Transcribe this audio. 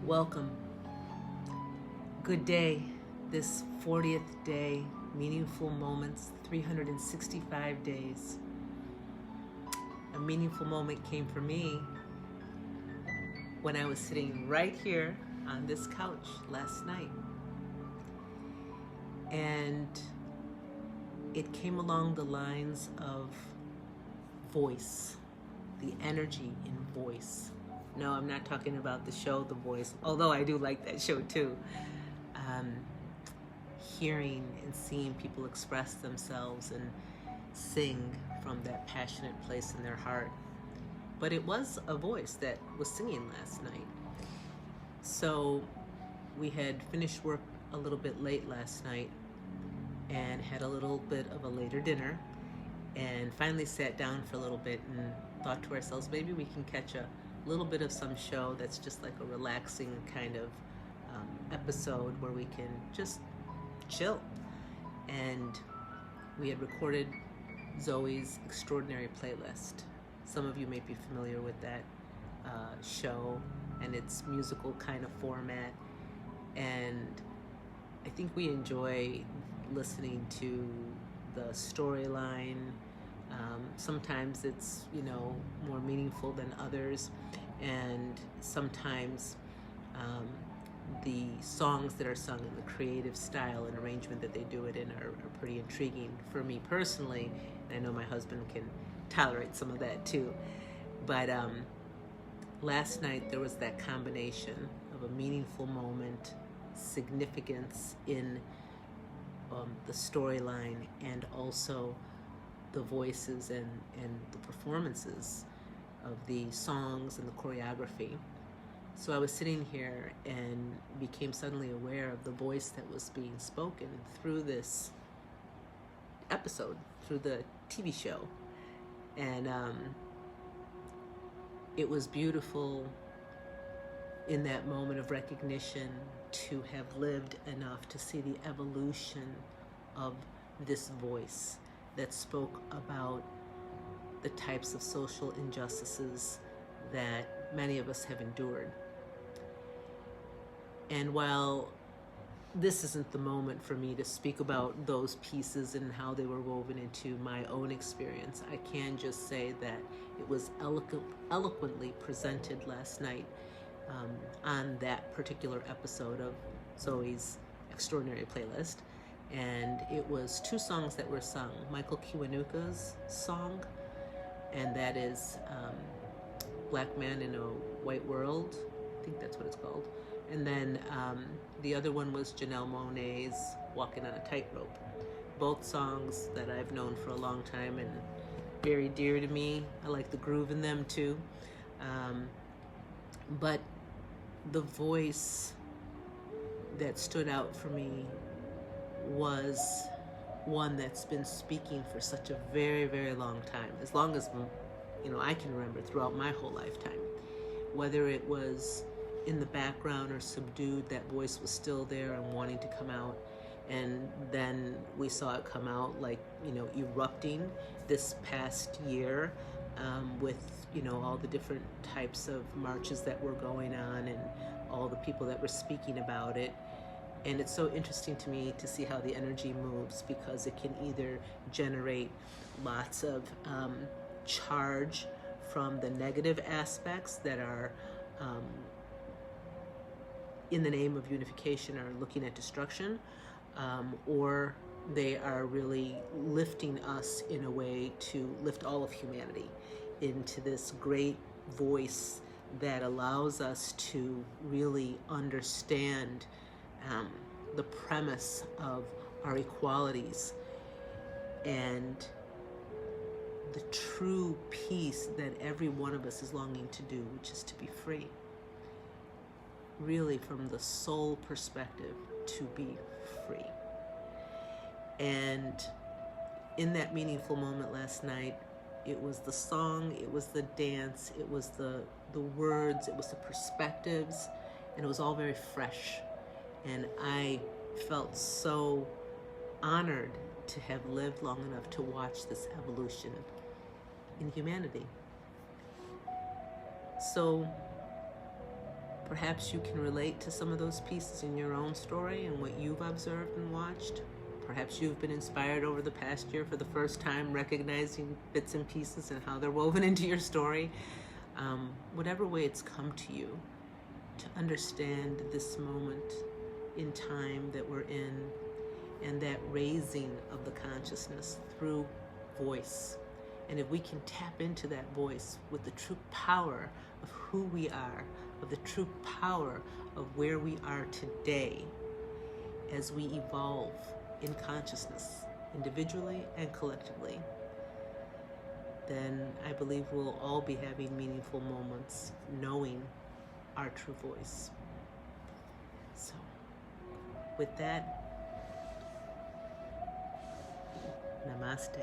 Welcome. Good day. This 40th day, meaningful moments, 365 days. A meaningful moment came for me when I was sitting right here on this couch last night. And it came along the lines of voice, the energy in voice. No, I'm not talking about the show The Voice, although I do like that show too. Hearing and seeing people express themselves and sing from that passionate place in their heart. But it was a voice that was singing last night. So we had finished work a little bit late last night and had a little bit of a later dinner and finally sat down for a little bit and thought to ourselves, maybe we can catch a little bit of some show that's just like a relaxing kind of episode where we can just chill. And we had recorded Zoe's Extraordinary Playlist. Some of you may be familiar with that show and its musical kind of format. And I think we enjoy listening to the storyline. Sometimes it's, more meaningful than others. And sometimes the songs that are sung and the creative style and arrangement that they do it in are pretty intriguing for me personally. And I know my husband can tolerate some of that too. But last night there was that combination of a meaningful moment, significance in the storyline, and also the voices and the performances of the songs and the choreography. So I was sitting here and became suddenly aware of the voice that was being spoken through this episode, through the TV show. And it was beautiful in that moment of recognition to have lived enough to see the evolution of this voice that spoke about the types of social injustices that many of us have endured. And while this isn't the moment for me to speak about those pieces and how they were woven into my own experience, I can just say that it was eloquently presented last night on that particular episode of Zoe's Extraordinary Playlist. And it was two songs that were sung. Michael Kiwanuka's song, and that is Black Man in a White World. I think that's what it's called. And then the other one was Janelle Monáe's Walking on a Tightrope. Both songs that I've known for a long time and very dear to me. I like the groove in them too. But the voice that stood out for me was one that's been speaking for such a very, very long time, as long as I can remember, throughout my whole lifetime. Whether it was in the background or subdued, that voice was still there and wanting to come out. And then we saw it come out like, erupting this past year with, all the different types of marches that were going on and all the people that were speaking about it. And it's so interesting to me to see how the energy moves, because it can either generate lots of charge from the negative aspects that are in the name of unification or looking at destruction, or they are really lifting us in a way to lift all of humanity into this great voice that allows us to really understand the premise of our equalities and the true peace that every one of us is longing to do, which is to be free. Really, from the soul perspective, to be free. And in that meaningful moment last night, it was the song, it was the dance, it was the words, it was the perspectives, and it was all very fresh. And I felt so honored to have lived long enough to watch this evolution in humanity. So Perhaps you can relate to some of those pieces in your own story and what you've observed and watched. Perhaps you've been inspired over the past year for the first time, recognizing bits and pieces and how they're woven into your story. Whatever way it's come to you, to understand this moment in time that we're in, and that raising of the consciousness through voice. And if we can tap into that voice with the true power of who we are, of the true power of where we are today, as we evolve in consciousness, individually and collectively, then I believe we'll all be having meaningful moments knowing our true voice. So, with that, namaste.